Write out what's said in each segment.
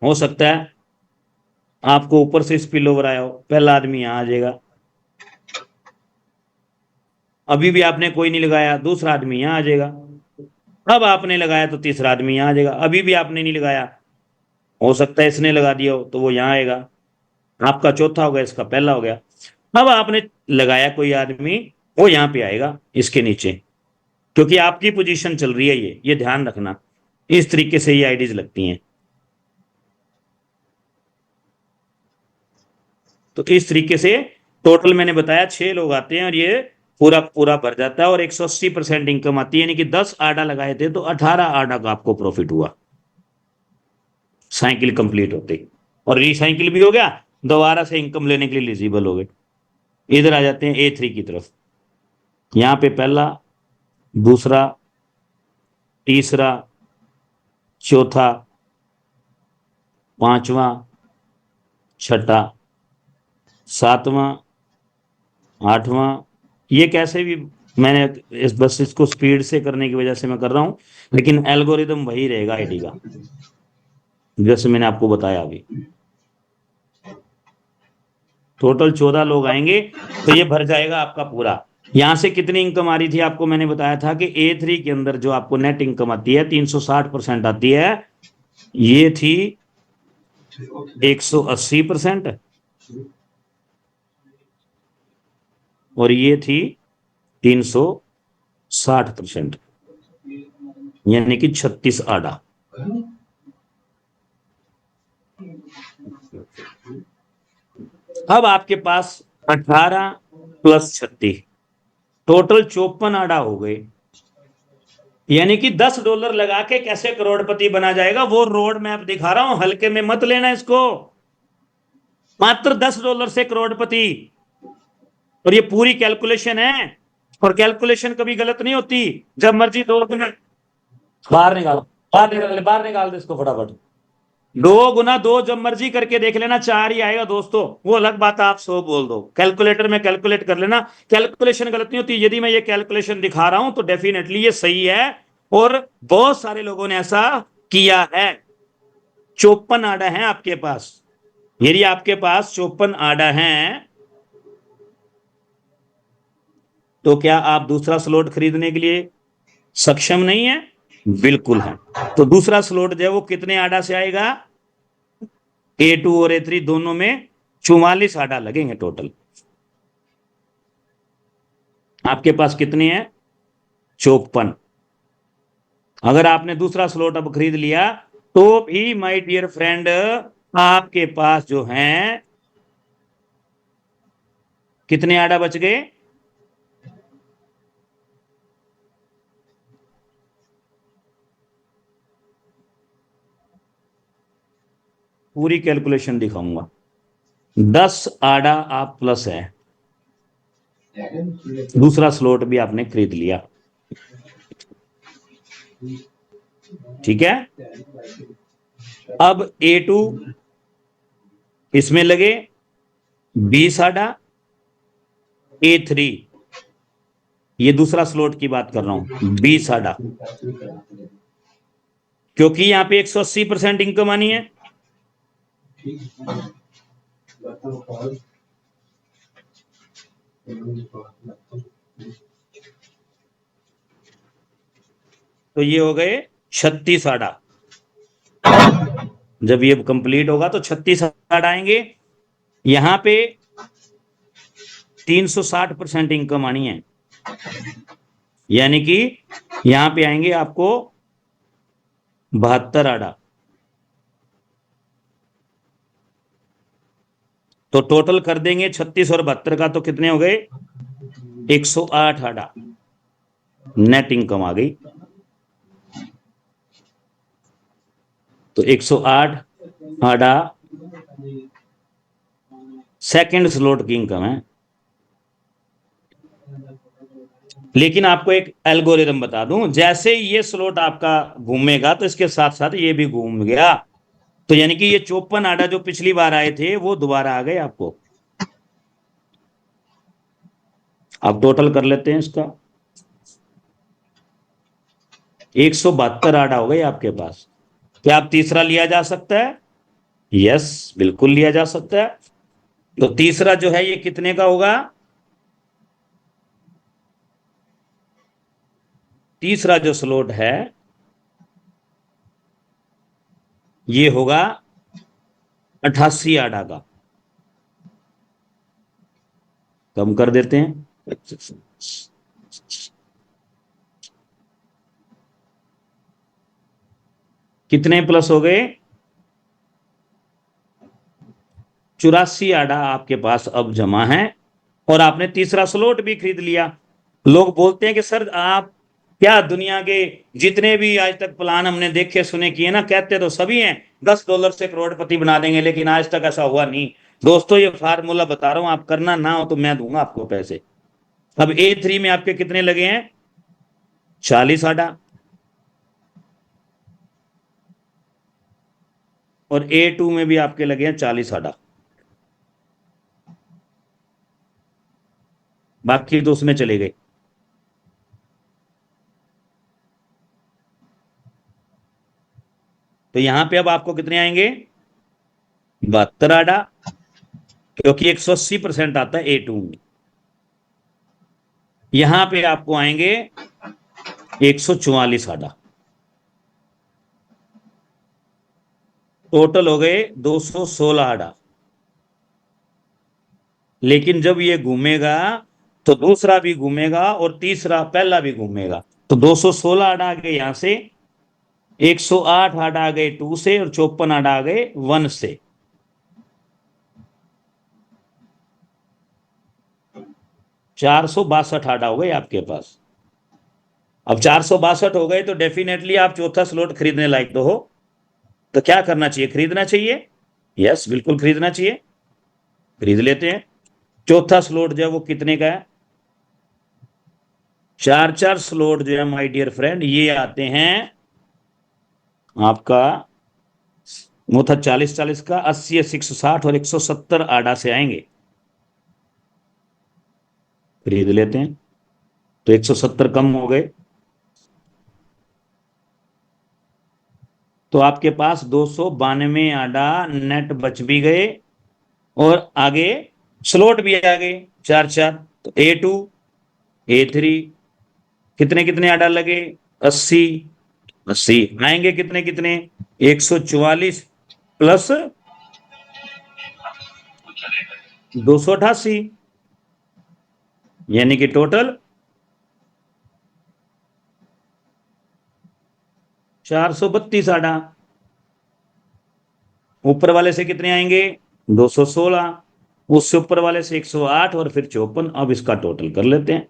हो सकता है आपको ऊपर से स्पिल ओवर आया हो, पहला आदमी यहां आ जाएगा। अभी भी आपने कोई नहीं लगाया, दूसरा आदमी यहां आ जाएगा। अब आपने लगाया तो तीसरा आदमी यहां आ जाएगा। अभी भी आपने नहीं लगाया, हो सकता है इसने लगा दिया हो तो वो यहां आएगा। आपका चौथा हो गया, इसका पहला हो गया। अब आपने लगाया कोई आदमी, वो यहां पे आएगा इसके नीचे, क्योंकि आपकी पोजीशन चल रही है ये ध्यान रखना। इस तरीके से ये आईडीज लगती हैं। तो इस तरीके से टोटल मैंने बताया 6 लोग आते हैं और ये पूरा पूरा भर जाता है और 180% इनकम आती है। यानी कि 10 आडा लगाए थे तो 18 आडा का आपको प्रॉफिट हुआ साइकिल कंप्लीट होते ही। और रिसाइकिल भी हो गया, दोबारा से इनकम लेने के लिए एलिजिबल हो गए। इधर आ जाते हैं A3 की तरफ। यहां पे पहला, दूसरा, तीसरा, चौथा, पांचवा, छठा, सातवां, आठवां। ये कैसे भी मैंने इस बस इसको स्पीड से करने की वजह से मैं कर रहा हूं, लेकिन एल्गोरिदम वही रहेगा आईडी का, जैसे मैंने आपको बताया अभी। टोटल 14 लोग आएंगे तो ये भर जाएगा आपका पूरा। यहां से कितनी इनकम आ रही थी आपको मैंने बताया था कि A3 के अंदर जो आपको नेट इनकम आती है 360% आती है। ये थी 180% और ये थी 360%, यानी कि 36 आडा। अब आपके पास 18 प्लस 36 टोटल 54 आडा हो गए। यानी कि $10 लगा के कैसे करोड़पति बना जाएगा वो रोड मैप दिखा रहा हूं, हल्के में मत लेना इसको। मात्र $10 से करोड़पति। और ये पूरी कैलकुलेशन है, और कैलकुलेशन कभी गलत नहीं होती। जब मर्जी 2 गुना बाहर निकालो, बाहर निकाल दे इसको फटाफट। 2 गुना 2 जब मर्जी करके देख लेना, 4 ही आएगा दोस्तों। वो अलग बात है, आप 100 बोल दो, कैलकुलेटर में कैलकुलेट कर लेना। कैलकुलेशन गलत नहीं होती। यदि मैं ये कैलकुलेशन दिखा रहा हूं तो डेफिनेटली ये सही है, और बहुत सारे लोगों ने ऐसा किया है। 54 आडा है आपके पास। यदि आपके पास 54 आडा है तो क्या आप दूसरा स्लॉट खरीदने के लिए सक्षम नहीं है? बिल्कुल है। तो दूसरा स्लॉट जो है वो कितने आडा से आएगा? A2 और A3 दोनों में 44 आडा लगेंगे टोटल। आपके पास कितने हैं? 54। अगर आपने दूसरा स्लॉट अब खरीद लिया तो भी माय डियर फ्रेंड आपके पास जो है कितने आडा बच गए? पूरी कैलकुलेशन दिखाऊंगा। 10 आडा आप प्लस है, दूसरा स्लॉट भी आपने खरीद लिया। ठीक है। अब A2 इसमें लगे 20 आडा। A3 ये दूसरा स्लॉट की बात कर रहा हूं, 20 आडा, क्योंकि यहां पे 180% इनकम आनी है। तो ये हो गए 36 आडा। जब ये कंप्लीट होगा तो 36 आडा आएंगे। यहां पे 360% इनकम आनी है, यानी कि यहां पे आएंगे आपको 72 आडा। तो टोटल कर देंगे 36 और 72 का, तो कितने हो गए? 108 आडा नेट इनकम आ गई। तो 108 आडा सेकंड स्लॉट की इनकम है। लेकिन आपको एक एल्गोरिदम बता दूं, जैसे ये स्लॉट आपका घूमेगा तो इसके साथ साथ ये भी घूम गया। तो यानी कि ये 54 आडा जो पिछली बार आए थे वो दोबारा आ गए आपको। अब टोटल कर लेते हैं इसका। 172 आडा हो गए आपके पास। क्या आप तीसरा लिया जा सकता है? यस, बिल्कुल लिया जा सकता है। तो तीसरा जो है ये कितने का होगा? तीसरा जो स्लॉट है ये होगा 88 आडा का। कम कर देते हैं। कितने प्लस हो गए? 84 आडा आपके पास अब जमा है, और आपने तीसरा स्लॉट भी खरीद लिया। लोग बोलते हैं कि सर आप क्या, दुनिया के जितने भी आज तक प्लान हमने देखे सुने किए ना, कहते तो सभी हैं $10 से करोड़पति बना देंगे, लेकिन आज तक ऐसा हुआ नहीं। दोस्तों ये फार्मूला बता रहा हूं, आप करना ना हो तो मैं दूंगा आपको पैसे। अब A3 में आपके कितने लगे हैं? 40 आडा। और A2 में भी आपके लगे हैं 40 आडा। बाकी तो उसमें चले गए। तो यहां पे अब आपको कितने आएंगे? 72 आडा, क्योंकि 180% आता है A2 में। यहां पे आपको आएंगे 144 आडा। टोटल हो गए 216 आडा। लेकिन जब ये घूमेगा तो दूसरा भी घूमेगा और तीसरा पहला भी घूमेगा। तो 216 आडा आ गए यहां से, 108 आडा आ गए 2 से, और 54 आडा आ गए 1 से। 462 आडा हो गए आपके पास। अब 462 हो गए तो डेफिनेटली आप चौथा स्लॉट खरीदने लायक तो हो। तो क्या करना चाहिए? खरीदना चाहिए। यस, बिल्कुल खरीदना चाहिए। खरीद लेते हैं। चौथा स्लॉट जो है वो कितने का है? चार चार स्लॉट जो है माय डियर फ्रेंड, ये आते हैं आपका, वो था 40-40 का, 80-80 160 और 170 आडा से आएंगे। खरीद लेते हैं। तो 170 कम हो गए, तो आपके पास 292 आडा नेट बच भी गए, और आगे स्लॉट भी आ गए चार चार। तो A2 A3 कितने कितने आडा लगे? 80 80 आएंगे कितने कितने? 144 प्लस 288, यानी कि टोटल 432 आडा। ऊपर वाले से कितने आएंगे? 216, उससे ऊपर वाले से 108, और फिर 54। अब इसका टोटल कर लेते हैं।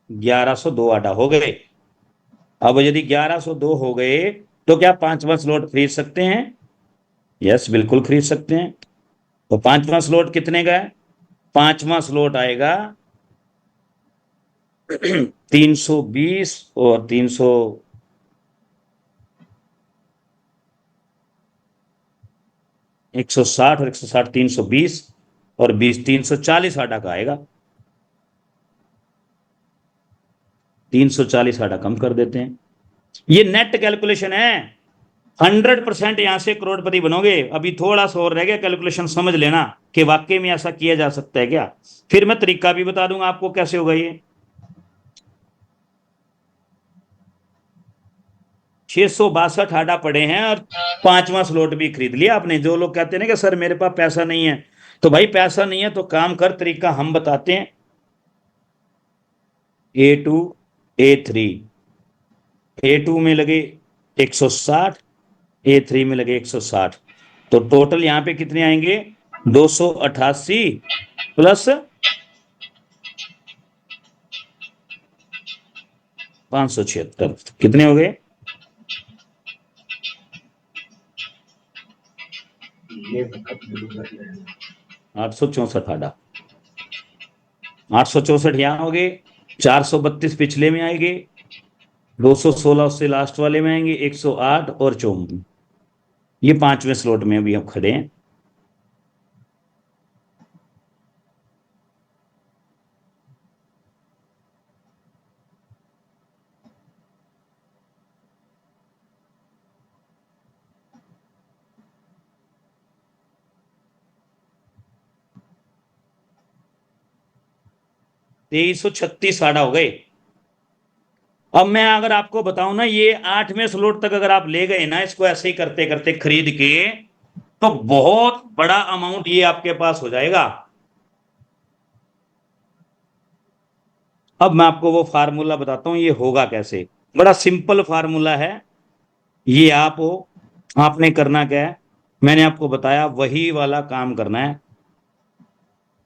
$1102 आडा हो गए। अब यदि 1102 हो गए तो क्या पांचवा स्लॉट खरीद सकते हैं? यस, बिल्कुल खरीद सकते हैं। तो पांचवा स्लॉट कितने का है? पांचवा स्लॉट आएगा 320 और 300, 160 और 160 320, और 20 340 आटा का आएगा। 340 आटा कम कर देते हैं। ये नेट कैलकुलेशन है। 100% यहां से करोड़पति बनोगे। अभी थोड़ा सा और रह गया, कैलकुलेशन समझ लेना कि वाकई में ऐसा किया जा सकता है क्या। फिर मैं तरीका भी बता दूंगा आपको कैसे होगा ये। 662 आटा पड़े हैं, और पांचवा स्लॉट भी खरीद लिया आपने। जो लोग कहते हैं ना कि सर मेरे पास पैसा नहीं है, तो भाई पैसा नहीं है तो काम कर, तरीका हम बताते हैं। A2 A3, A2 में लगे 160, A3 में लगे 160। तो टोटल यहां पे कितने आएंगे? 288 प्लस 576, कितने हो गए? 864 आडा। 864 यहां हो गए, 432 पिछले में आएंगे, 216 उससे लास्ट वाले में आएंगे, 108 और 54। ये 5वें स्लॉट में अभी आप खड़े हैं। ₹2336 आड़ा हो गए। अब मैं अगर आपको बताऊं ना, ये 8वें स्लॉट तक अगर आप ले गए ना इसको ऐसे ही करते करते खरीद के, तो बहुत बड़ा अमाउंट ये आपके पास हो जाएगा। अब मैं आपको वो फार्मूला बताता हूं ये होगा कैसे। बड़ा सिंपल फार्मूला है। ये आप हो, आपने करना क्या है, मैंने आपको बताया वही वाला काम करना है।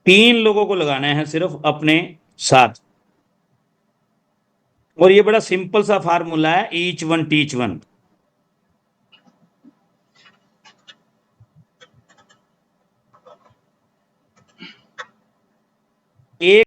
3 लोगों को लगाना है सिर्फ अपने साथ। और ये बड़ा सिंपल सा फार्मूला है, ईच वन टीच वन। एक